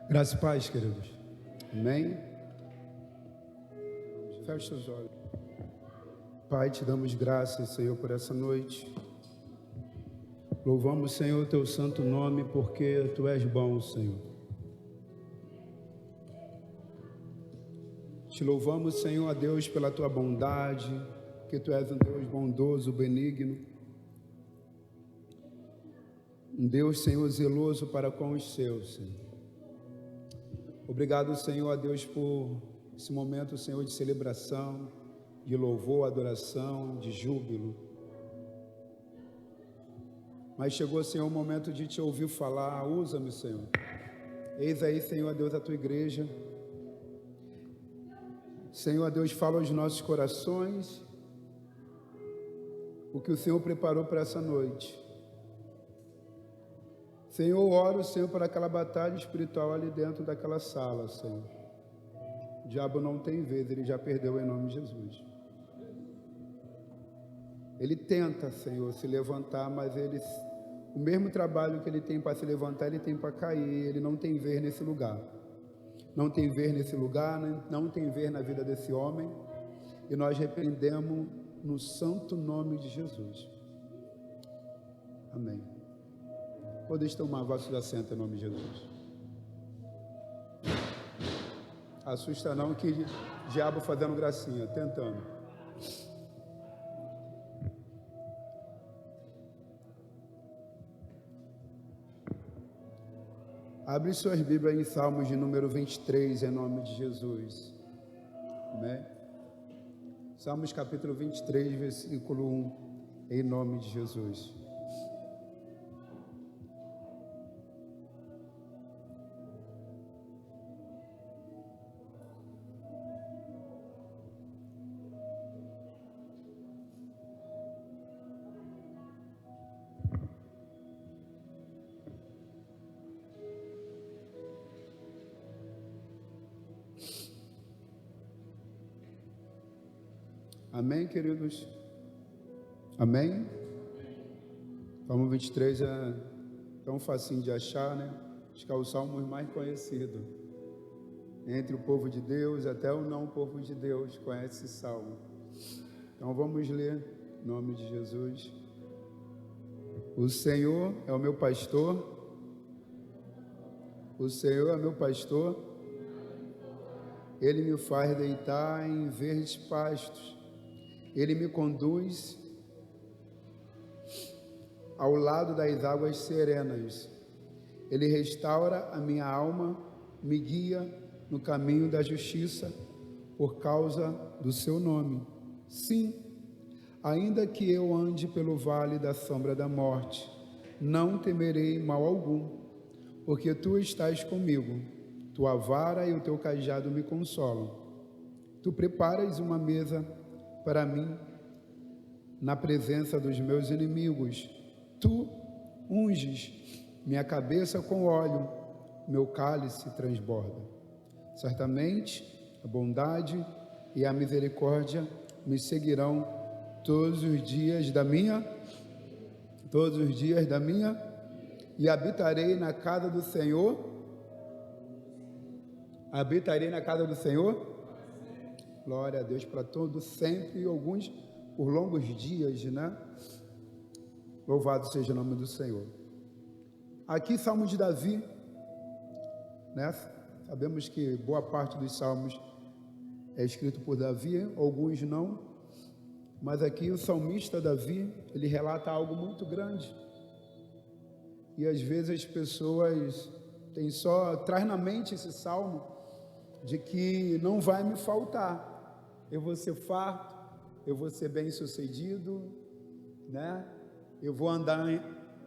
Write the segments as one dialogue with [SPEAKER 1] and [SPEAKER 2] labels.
[SPEAKER 1] Graça e paz, queridos. Amém? Feche seus olhos. Pai, te damos graças, Senhor, por essa noite. Louvamos, Senhor, o teu santo nome, porque tu és bom, Senhor. Te louvamos, Senhor, a Deus, pela tua bondade, porque tu és um Deus bondoso, benigno. Um Deus, Senhor, zeloso para com os seus, Senhor. Obrigado, Senhor, a Deus, por esse momento, Senhor, de celebração, de louvor, adoração, de júbilo. Mas chegou, Senhor, o momento de te ouvir falar. Usa-me, Senhor. Eis aí, Senhor, a Deus, a tua igreja. Senhor, a Deus, fala aos nossos corações o que o Senhor preparou para essa noite. Senhor, oro, Senhor, por aquela batalha espiritual ali dentro daquela sala, Senhor. O diabo não tem vez, ele já perdeu em nome de Jesus. Ele tenta, Senhor, se levantar, mas o mesmo trabalho que ele tem para se levantar, ele tem para cair. Ele não tem vez nesse lugar. Não tem vez nesse lugar, não tem vez na vida desse homem. E nós repreendemos no santo nome de Jesus. Amém. Podeis tomar vossos assentos em nome de Jesus. Assusta não, que diabo fazendo gracinha, tentando. Abre suas Bíblias em Salmos de número 23, em nome de Jesus. Amém? Salmos capítulo 23, versículo 1, em nome de Jesus. Amém, queridos? Amém? Salmo 23 é tão facinho de achar, né? Acho que é o salmo mais conhecido. Entre o povo de Deus, até o não povo de Deus conhece esse salmo. Então vamos ler, em nome de Jesus. O Senhor é o meu pastor. O Senhor é meu pastor. Ele me faz deitar em verdes pastos. Ele me conduz ao lado das águas serenas. Ele restaura a minha alma, me guia no caminho da justiça, por causa do seu nome. Sim, ainda que eu ande pelo vale da sombra da morte, não temerei mal algum, porque tu estás comigo. Tua vara e o teu cajado me consolam. Tu preparas uma mesa para mim, na presença dos meus inimigos. Tu unges minha cabeça com óleo, meu cálice transborda. Certamente a bondade e a misericórdia me seguirão todos os dias da minha, e habitarei na casa do Senhor. Habitarei na casa do Senhor. Glória a Deus para todos, sempre, e alguns por longos dias, né? Louvado seja o nome do Senhor. Aqui, Salmo de Davi, né? Sabemos que boa parte dos salmos é escrito por Davi, alguns não, mas aqui o salmista Davi, ele relata algo muito grande. E às vezes as pessoas traz na mente esse salmo de que não vai me faltar. Eu vou ser farto, eu vou ser bem sucedido, né? Eu vou andar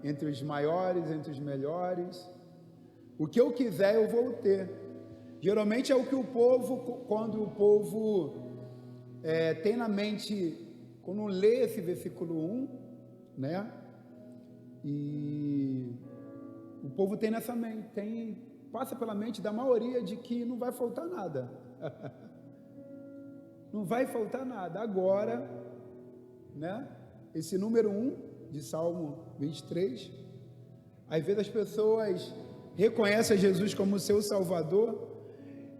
[SPEAKER 1] entre os maiores, entre os melhores. O que eu quiser eu vou ter. Geralmente é o que o povo, quando o povo tem na mente, quando lê esse versículo 1, né? E o povo tem nessa mente, passa pela mente da maioria de que não vai faltar nada. Não vai faltar nada. Agora, né? Esse número 1 de Salmo 23, às vezes as pessoas reconhece a Jesus como seu Salvador,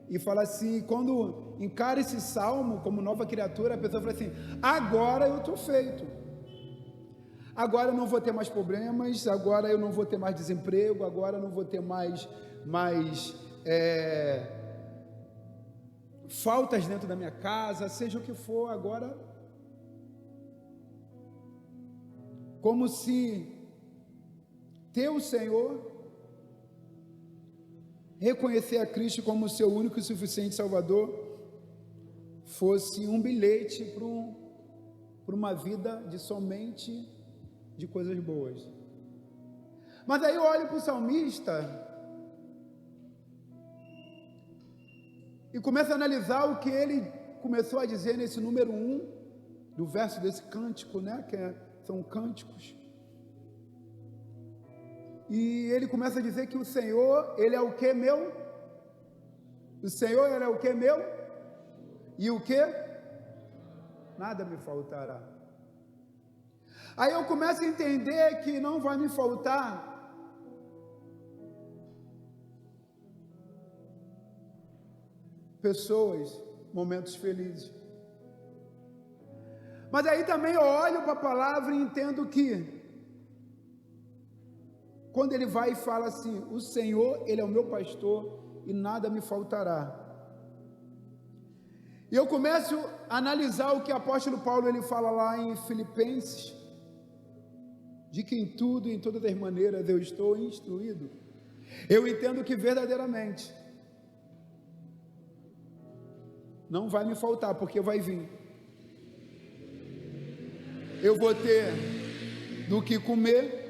[SPEAKER 1] e fala assim, quando encara esse salmo como nova criatura, a pessoa fala assim, agora eu estou feito, agora eu não vou ter mais problemas, agora eu não vou ter mais desemprego, agora eu não vou ter mais faltas dentro da minha casa, seja o que for, agora, como se ter o Senhor, reconhecer a Cristo como seu único e suficiente Salvador, fosse um bilhete para uma vida de somente de coisas boas. Mas aí eu olho para o salmista e começo a analisar o que ele começou a dizer nesse número 1 do verso desse cântico, né? São cânticos. E ele começa a dizer que o Senhor, Ele é o que meu? O Senhor, Ele é o que meu? E o que? Nada me faltará. Aí eu começo a entender que não vai me faltar pessoas, momentos felizes. Mas aí também eu olho para a palavra e entendo que quando ele vai e fala assim, o Senhor, Ele é o meu pastor e nada me faltará. E eu começo a analisar o que o apóstolo Paulo ele fala lá em Filipenses, de que em tudo e em todas as maneiras eu estou instruído. Eu entendo que verdadeiramente não vai me faltar, porque vai vir. Eu vou ter do que comer,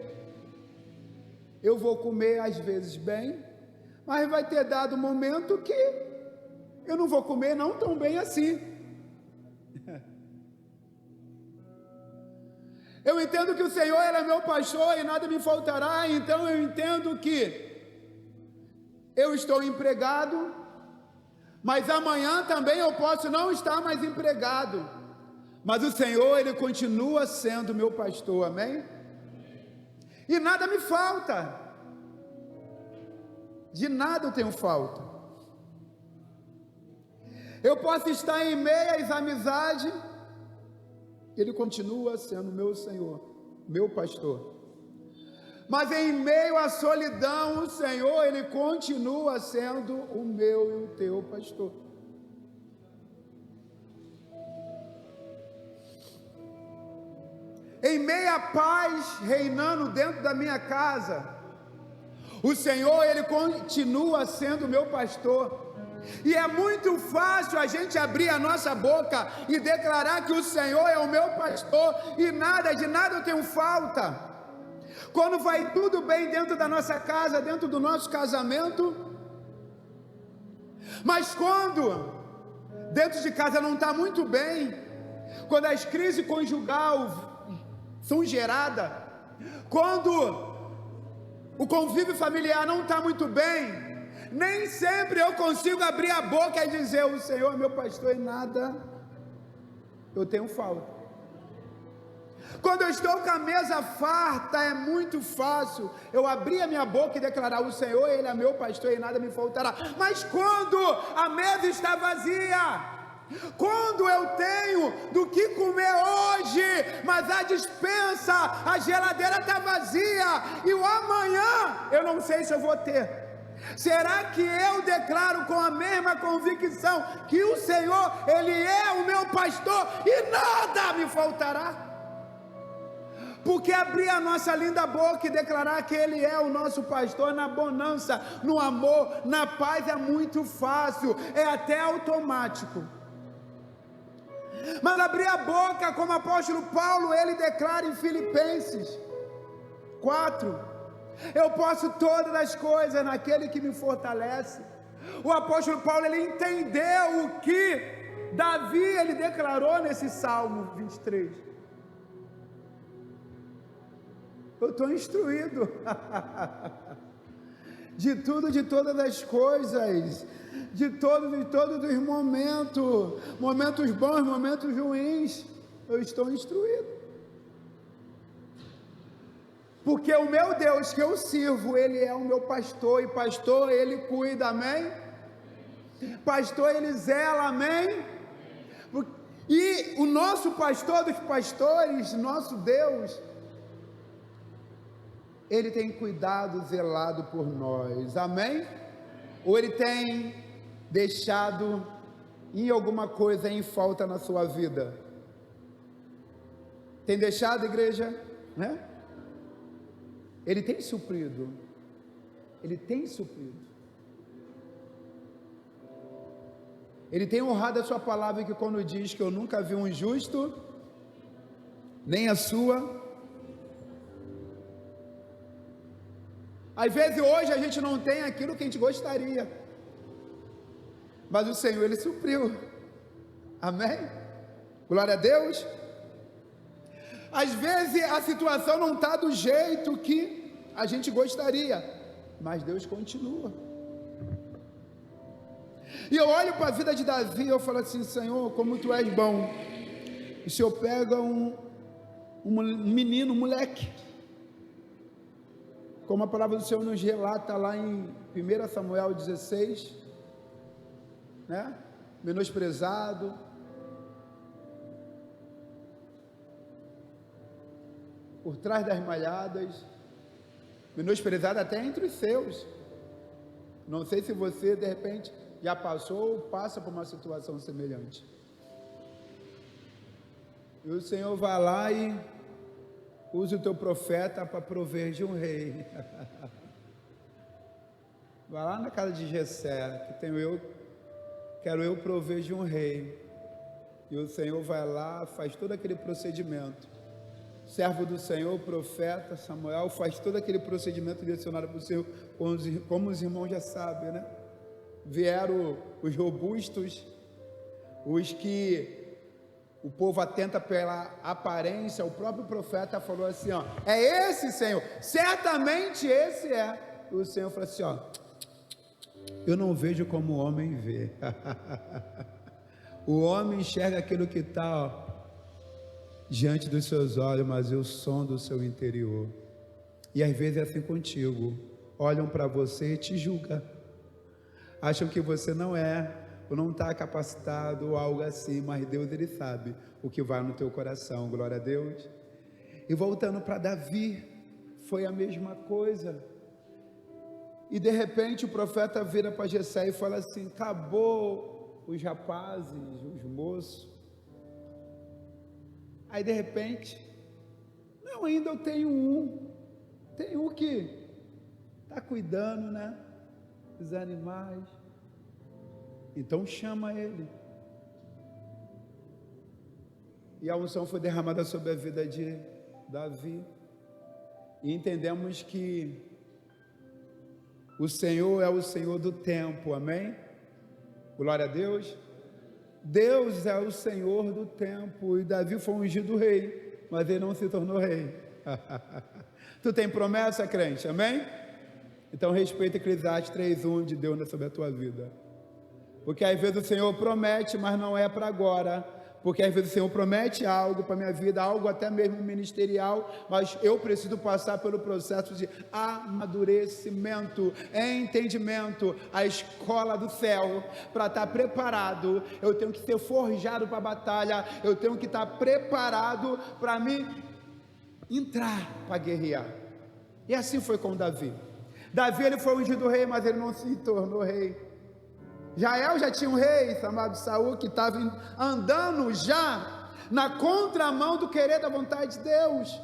[SPEAKER 1] eu vou comer às vezes bem, mas vai ter dado um momento que eu não vou comer não tão bem assim. Eu entendo que o Senhor Ele é meu pastor e nada me faltará, então eu entendo que eu estou empregado, mas amanhã também eu posso não estar mais empregado, mas o Senhor Ele continua sendo meu pastor, amém? E nada me falta, de nada eu tenho falta. Eu posso estar em meio às amizades, Ele continua sendo meu Senhor, meu pastor. Mas em meio à solidão, o Senhor, Ele continua sendo o meu e o teu pastor. Em meio à paz reinando dentro da minha casa, o Senhor, Ele continua sendo meu pastor. E é muito fácil a gente abrir a nossa boca e declarar que o Senhor é o meu pastor e de nada eu tenho falta. Quando vai tudo bem dentro da nossa casa, dentro do nosso casamento, mas quando dentro de casa não está muito bem, quando as crises conjugais são geradas, quando o convívio familiar não está muito bem, nem sempre eu consigo abrir a boca e dizer, o Senhor é meu pastor e nada eu tenho falta. Quando eu estou com a mesa farta, é muito fácil eu abrir a minha boca e declarar, o Senhor, Ele é meu pastor e nada me faltará. Mas quando a mesa está vazia, quando eu tenho do que comer hoje, mas a despensa, a geladeira está vazia, e o amanhã eu não sei se eu vou ter, será que eu declaro com a mesma convicção que o Senhor, Ele é o meu pastor e nada me faltará? Porque abrir a nossa linda boca e declarar que Ele é o nosso pastor na bonança, no amor, na paz é muito fácil, é até automático. Mas abrir a boca, como o apóstolo Paulo, ele declara em Filipenses 4, eu posso todas as coisas naquele que me fortalece. O apóstolo Paulo, ele entendeu o que Davi, ele declarou nesse Salmo 23. Eu estou instruído de tudo, de todas as coisas, de todos os momentos bons, momentos ruins, eu estou instruído. Porque o meu Deus que eu sirvo, Ele é o meu pastor, e pastor Ele cuida, amém? Pastor Ele zela, amém? E o nosso pastor dos pastores, nosso Deus, Ele tem cuidado, zelado por nós, amém? Ou Ele tem deixado em alguma coisa em falta na sua vida? Tem deixado, igreja? Né? Ele tem suprido. Ele tem suprido. Ele tem honrado a sua palavra, que quando diz que eu nunca vi um justo, nem a sua. Às vezes hoje a gente não tem aquilo que a gente gostaria, mas o Senhor, Ele supriu, amém? Glória a Deus. Às vezes a situação não está do jeito que a gente gostaria, mas Deus continua. E eu olho para a vida de Davi e eu falo assim: Senhor, como Tu és bom. O Senhor pega um menino, um moleque, como a palavra do Senhor nos relata lá em 1 Samuel 16, né? Menosprezado, por trás das malhadas, menosprezado até entre os seus. Não sei se você de repente já passou ou passa por uma situação semelhante. E o Senhor vai lá e usa o teu profeta para prover de um rei. Vai lá na casa de Jessé, que quero eu prover de um rei. E o Senhor vai lá, faz todo aquele procedimento. Servo do Senhor, o profeta Samuel, faz todo aquele procedimento direcionado para o Senhor, como os irmãos já sabem, né? Vieram os robustos, os que o povo atenta pela aparência. O próprio profeta falou assim, ó: é esse, Senhor, certamente esse é. O Senhor falou assim, ó: eu não vejo como o homem vê. O homem enxerga aquilo que está diante dos seus olhos, mas eu sondo o seu interior. E às vezes é assim contigo. Olham para você e te julgam, acham que você não é, ou não está capacitado, ou algo assim, mas Deus, Ele sabe o que vai no teu coração. Glória a Deus. E voltando para Davi, foi a mesma coisa. E de repente o profeta vira para Jessé e fala assim: acabou os rapazes, os moços. Aí de repente, não, ainda eu tenho um que está cuidando, né, dos animais. Então chama ele. E a unção foi derramada sobre a vida de Davi. E entendemos que o Senhor é o Senhor do tempo, amém? Glória a Deus. Deus é o Senhor do tempo. E Davi foi ungido rei, mas ele não se tornou rei. Tu tem promessa, crente, amém? Então respeita Eclesiastes 3:1 de Deus sobre a tua vida. Porque às vezes o Senhor promete, mas não é para agora. Porque às vezes o Senhor promete algo para a minha vida, algo até mesmo ministerial, mas eu preciso passar pelo processo de amadurecimento, entendimento, a escola do céu, para estar preparado. Eu tenho que ser forjado para a batalha, eu tenho que estar preparado para me entrar para guerrear. E assim foi com Davi. Davi, ele foi ungido rei, mas ele não se tornou rei. Jael já tinha um rei chamado Saul, que estava andando já na contramão do querer da vontade de Deus.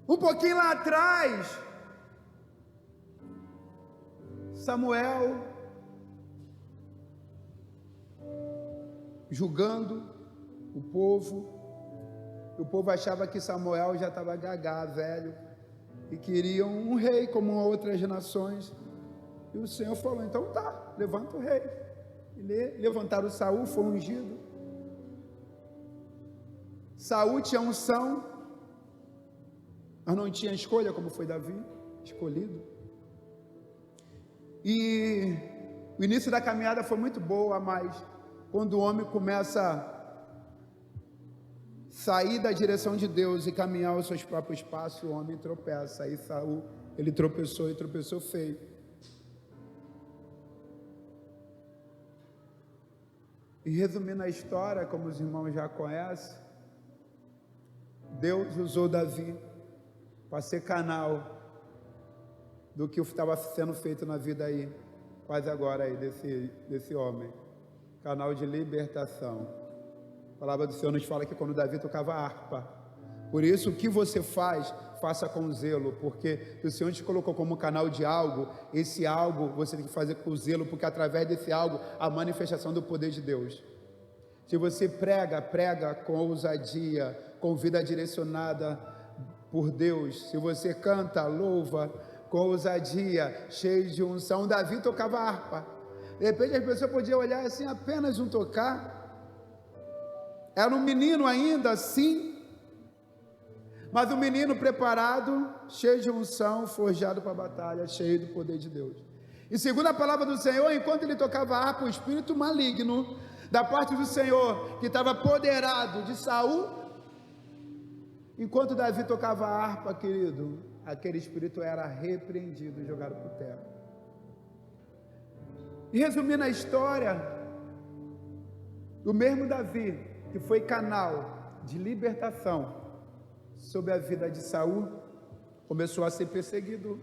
[SPEAKER 1] Um pouquinho lá atrás, Samuel julgando o povo achava que Samuel já estava gagá, velho, e queriam um rei como outras nações. E o Senhor falou: então tá, levanta o rei. E levantaram Saul, foi ungido. Saul tinha unção, mas não tinha escolha, como foi Davi, escolhido. E o início da caminhada foi muito boa, mas quando o homem começa a sair da direção de Deus e caminhar os seus próprios passos, o homem tropeça. Aí Saul, ele tropeçou e tropeçou feio. E resumindo a história, como os irmãos já conhecem, Deus usou Davi para ser canal do que estava sendo feito na vida aí, quase agora aí, desse homem. Canal de libertação. A palavra do Senhor nos fala que quando Davi tocava harpa. Por isso, o que você faz, faça com zelo, porque o Senhor te colocou como canal de algo, esse algo você tem que fazer com zelo, porque através desse algo, a manifestação do poder de Deus. Se você prega, prega com ousadia, com vida direcionada por Deus. Se você canta, louva com ousadia, cheio de unção. Davi tocava harpa. De repente as pessoas podiam olhar assim, apenas um tocar. Era um menino ainda, sim, mas um menino preparado, cheio de unção, forjado para a batalha, cheio do poder de Deus. E segundo a palavra do Senhor, enquanto ele tocava harpa, o espírito maligno da parte do Senhor, que estava apoderado de Saul, enquanto Davi tocava harpa, querido, aquele espírito era repreendido e jogado por terra. E resumindo a história, o mesmo Davi, que foi canal de libertação sobre a vida de Saul, começou a ser perseguido.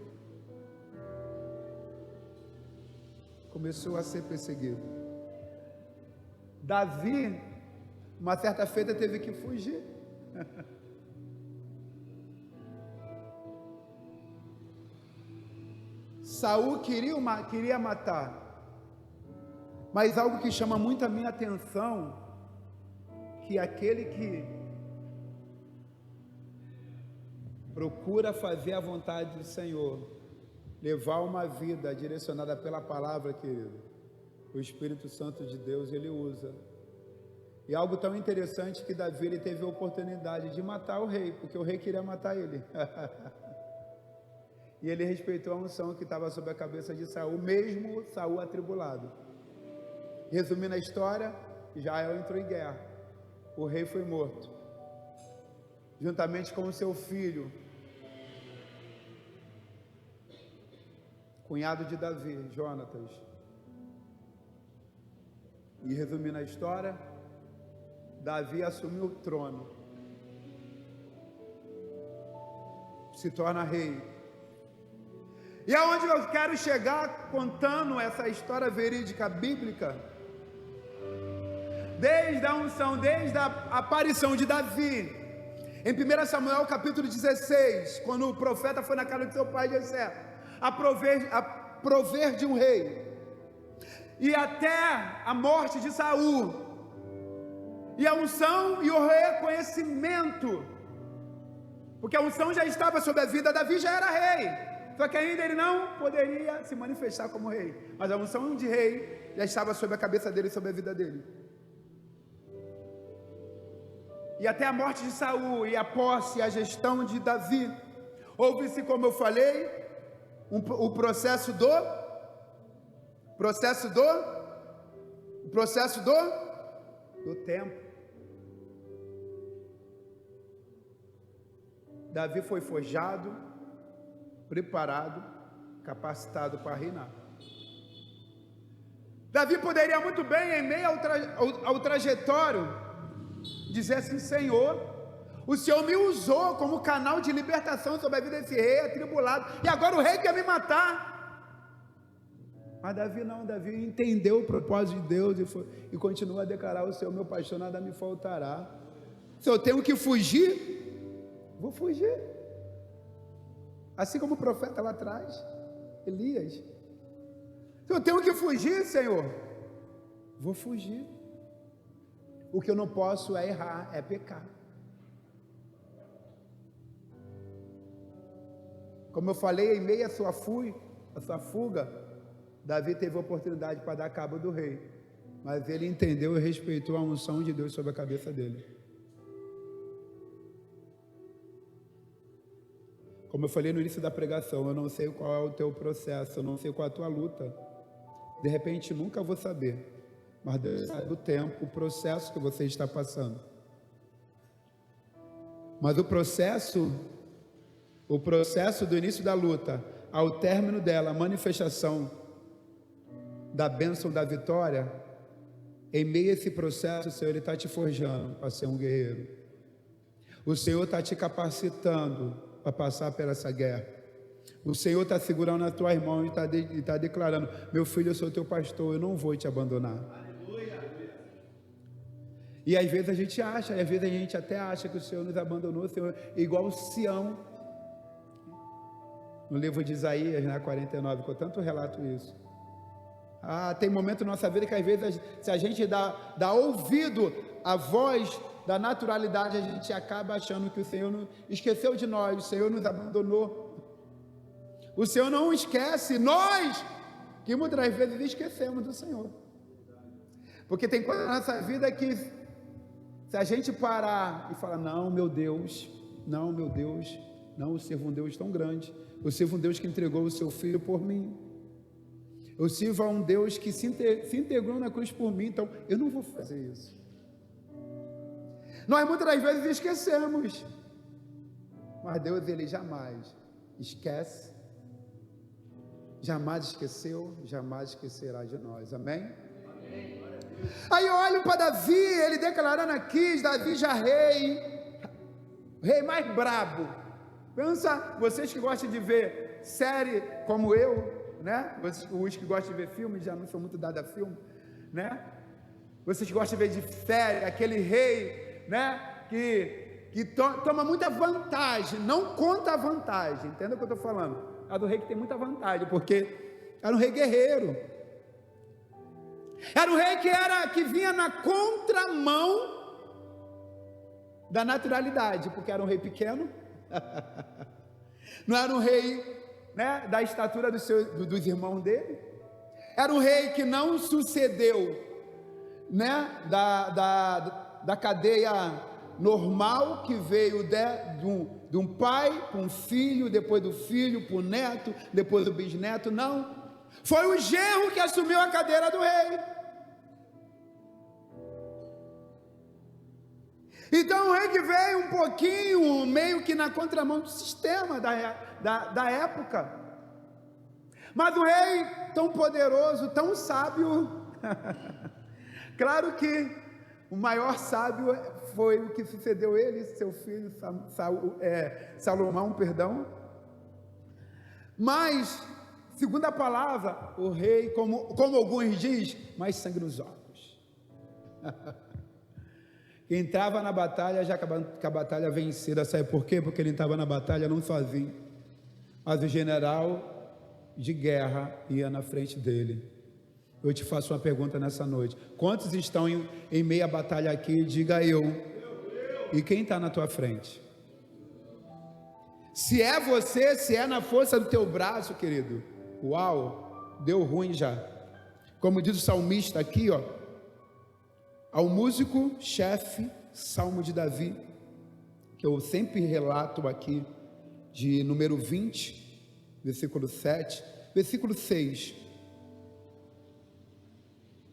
[SPEAKER 1] Começou a ser perseguido. Davi, uma certa feita, teve que fugir. Saul queria matar, mas algo que chama muito a minha atenção, que aquele que procura fazer a vontade do Senhor, levar uma vida direcionada pela palavra, querido, o Espírito Santo de Deus, ele usa. E algo tão interessante que Davi, ele teve a oportunidade de matar o rei, porque o rei queria matar ele. E ele respeitou a unção que estava sobre a cabeça de Saul, mesmo Saul atribulado. Resumindo a história, Israel entrou em guerra. O rei foi morto, juntamente com o seu filho, cunhado de Davi, Jonatas. E resumindo a história, Davi assumiu o trono, se torna rei. E aonde eu quero chegar contando essa história verídica bíblica, desde a unção, desde a aparição de Davi, em 1 Samuel capítulo 16, quando o profeta foi na casa de seu pai Jessé, a prover de um rei, e até a morte de Saul, e a unção e o reconhecimento, porque a unção já estava sobre a vida, Davi já era rei, só que ainda ele não poderia se manifestar como rei, mas a unção de rei já estava sobre a cabeça dele e sobre a vida dele. E até a morte de Saul e a posse e a gestão de Davi, houve-se, como eu falei, o processo do tempo. Davi foi forjado, preparado, capacitado para reinar. Davi poderia muito bem, em meio ao trajetório, dizer assim: Senhor, o Senhor me usou como canal de libertação sobre a vida desse rei atribulado, e agora o rei quer me matar. Mas Davi não, Davi entendeu o propósito de Deus e continua a declarar: o Senhor meu pastor, nada me faltará. Se eu tenho que fugir, vou fugir. Assim como o profeta lá atrás, Elias. Se eu tenho que fugir, Senhor, vou fugir. O que eu não posso é errar, é pecar. Como eu falei, em meio à sua fuga, Davi teve a oportunidade para dar cabo do rei, mas ele entendeu e respeitou a unção de Deus sobre a cabeça dele. Como eu falei no início da pregação, eu não sei qual é o teu processo, eu não sei qual é a tua luta. De repente nunca vou saber, mas Deus sabe o tempo, o processo que você está passando. Mas o processo do início da luta ao término dela, a manifestação da bênção da vitória, em meio a esse processo, o Senhor está te forjando para ser um guerreiro. O Senhor está te capacitando para passar por essa guerra. O Senhor está segurando na tua mão e está declarando: meu filho, eu sou teu pastor, eu não vou te abandonar. E às vezes a gente até acha que o Senhor nos abandonou, o Senhor é igual Sião. No livro de Isaías, 49, que eu tanto relato isso. Tem momento na nossa vida que às vezes, se a gente dá ouvido à voz da naturalidade, a gente acaba achando que o Senhor esqueceu de nós, o Senhor nos abandonou. O Senhor não esquece, nós que muitas vezes esquecemos do Senhor. Porque tem coisa na nossa vida que, se a gente parar e falar: não, meu Deus, não, eu sirvo um Deus tão grande, eu sirvo um Deus que entregou o seu filho por mim, eu sirvo a um Deus que se integrou na cruz por mim, então eu não vou fazer isso. Nós muitas vezes esquecemos, mas Deus, Ele jamais esquece, jamais esqueceu, jamais esquecerá de nós, amém? Aí eu olho para Davi, ele declarando aqui, Davi já rei mais brabo. Pensa, vocês que gostam de ver série como eu, né? Os que gostam de ver filme, já não sou muito dado a filme, né? Vocês que gostam de ver de série, aquele rei, né? Que toma muita vantagem, não conta a vantagem, entenda o que eu estou falando? A do rei que tem muita vantagem, porque era um rei guerreiro, era um rei que vinha na contramão da naturalidade, porque era um rei pequeno, não era um rei, né, da estatura dos irmãos dele, era um rei que não sucedeu, né, da cadeia normal, que veio de um pai para um filho, depois do filho para o neto, depois do bisneto. Não, foi o genro que assumiu a cadeira do rei. Então o rei que veio um pouquinho, meio que na contramão do sistema da época, mas o rei tão poderoso, tão sábio, claro que o maior sábio foi o que sucedeu ele, seu filho Salomão, mas, segundo a palavra, o rei, como alguns dizem, mais sangue nos olhos. Entrava na batalha já com a batalha vencida. Sabe por quê? Porque ele entrava na batalha não sozinho, mas o general de guerra ia na frente dele. Eu te faço uma pergunta nessa noite: quantos estão em meio à batalha aqui? Diga eu. E quem está na tua frente? Se é você, se é na força do teu braço, querido, uau, deu ruim já. Como diz o salmista aqui, ó: ao músico chefe, Salmo de Davi, que eu sempre relato aqui, de número 20, versículo 7, versículo 6,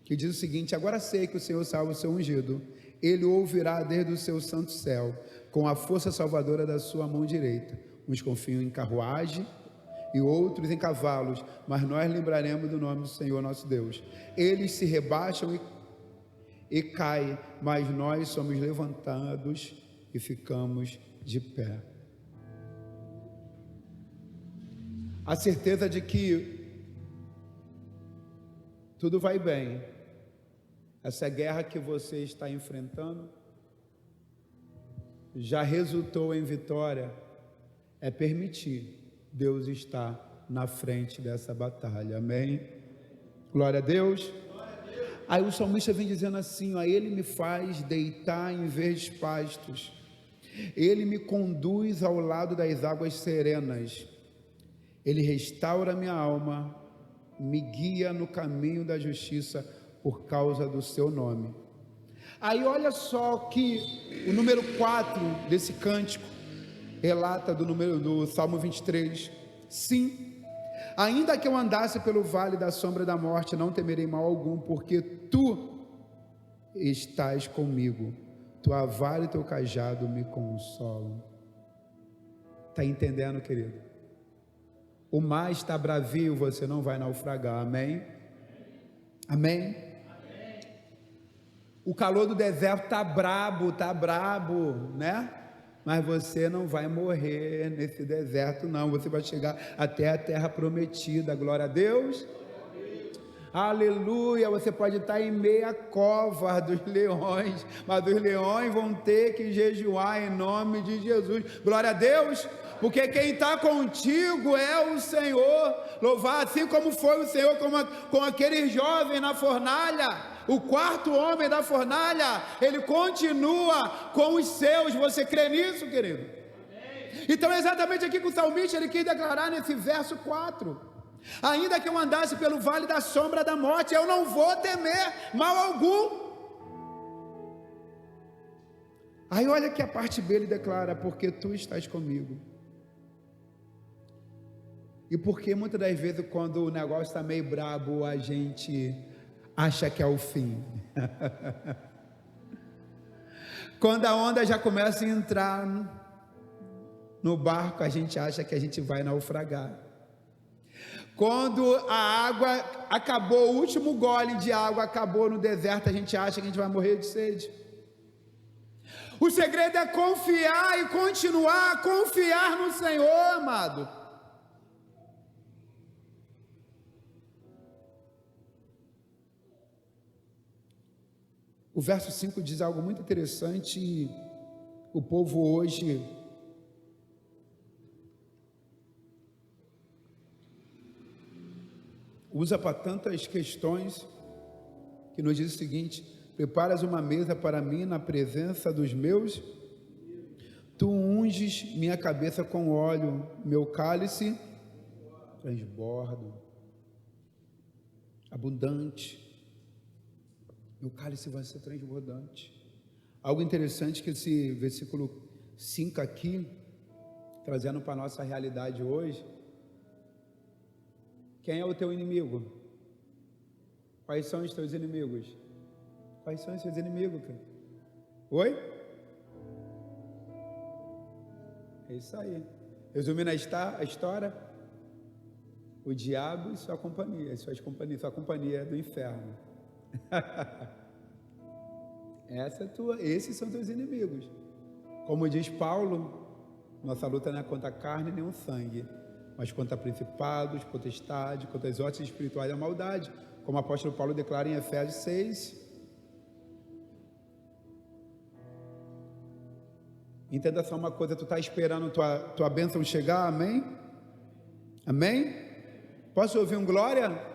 [SPEAKER 1] que diz o seguinte: agora sei que o Senhor salva o seu ungido, ele o ouvirá desde o seu santo céu, com a força salvadora da sua mão direita. Uns confiam em carruagem e outros em cavalos, mas nós lembraremos do nome do Senhor nosso Deus. Eles se rebaixam e caem, mas nós somos levantados e ficamos de pé. A certeza de que tudo vai bem. Essa guerra que você está enfrentando já resultou em vitória. É permitir Deus estar na frente dessa batalha, amém? Glória a Deus. Aí o salmista vem dizendo assim, ó: ele me faz deitar em verdes pastos, ele me conduz ao lado das águas serenas, ele restaura minha alma, me guia no caminho da justiça por causa do seu nome. Aí olha só que o número 4 desse cântico relata do Salmo 23, sim, ainda que eu andasse pelo vale da sombra da morte, não temerei mal algum, porque tu estás comigo, tua vara e teu cajado me consolam. Está entendendo, querido? O mar está bravio, você não vai naufragar, amém? Amém? O calor do deserto está brabo, né? Mas você não vai morrer nesse deserto, não. Você vai chegar até a terra prometida, glória a Deus. Aleluia, você pode estar em meia cova dos leões, mas os leões vão ter que jejuar em nome de Jesus, glória a Deus, porque quem está contigo é o Senhor. Louvado, assim como foi o Senhor com aquele jovem na fornalha, o quarto homem da fornalha, ele continua com os seus. Você crê nisso, querido? Então é exatamente aqui que o salmista ele quis declarar nesse verso 4: ainda que eu andasse pelo vale da sombra da morte, eu não vou temer mal algum. Aí olha que a parte B ele declara: porque tu estás comigo. E porque muitas das vezes quando o negócio está meio brabo, a gente acha que é o fim. Quando a onda já começa a entrar no barco, a gente acha que a gente vai naufragar. Quando a água acabou, o último gole de água acabou no deserto, a gente acha que a gente vai morrer de sede. O segredo é confiar e continuar a confiar no Senhor, amado. O verso 5 diz algo muito interessante. O povo hoje usa para tantas questões, que nos diz o seguinte: preparas uma mesa para mim na presença dos meus, tu unges minha cabeça com óleo, meu cálice transborda, abundante, meu cálice vai ser transbordante. Algo interessante que esse versículo 5 aqui, trazendo para a nossa realidade hoje: quem é o teu inimigo? Quais são os teus inimigos? Quais são os seus inimigos, cara? Oi? É isso aí. Resumindo a história: o diabo e sua companhia, sua companhia é do inferno. Esses são teus inimigos. Como diz Paulo, nossa luta não é contra a carne nem o sangue, mas contra principados, potestades, contra as hostes espirituais da maldade, como o apóstolo Paulo declara em Efésios 6. Entenda só uma coisa: tu está esperando tua bênção chegar, amém? Amém? Posso ouvir um glória?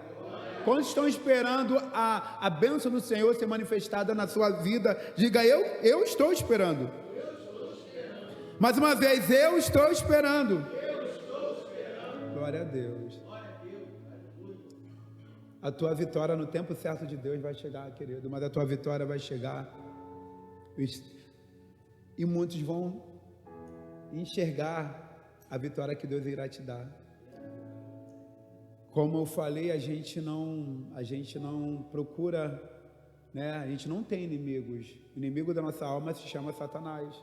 [SPEAKER 1] Quantos estão esperando a bênção do Senhor ser manifestada na sua vida? Diga: eu estou esperando. Mais uma vez, eu estou esperando. Glória a Deus. A tua vitória no tempo certo de Deus vai chegar, querido, mas a tua vitória vai chegar. E muitos vão enxergar a vitória que Deus irá te dar. Como eu falei, a gente não procura, né? A gente não tem inimigos. O inimigo da nossa alma se chama Satanás.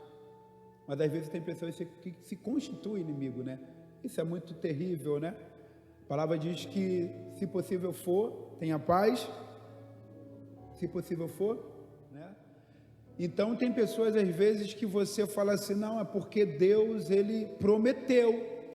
[SPEAKER 1] Mas às vezes tem pessoas que se constituem inimigo, né? Isso é muito terrível, né? A palavra diz que, se possível for, tenha paz. Se possível for, né? Então tem pessoas às vezes que você fala assim: não, é porque Deus, Ele prometeu.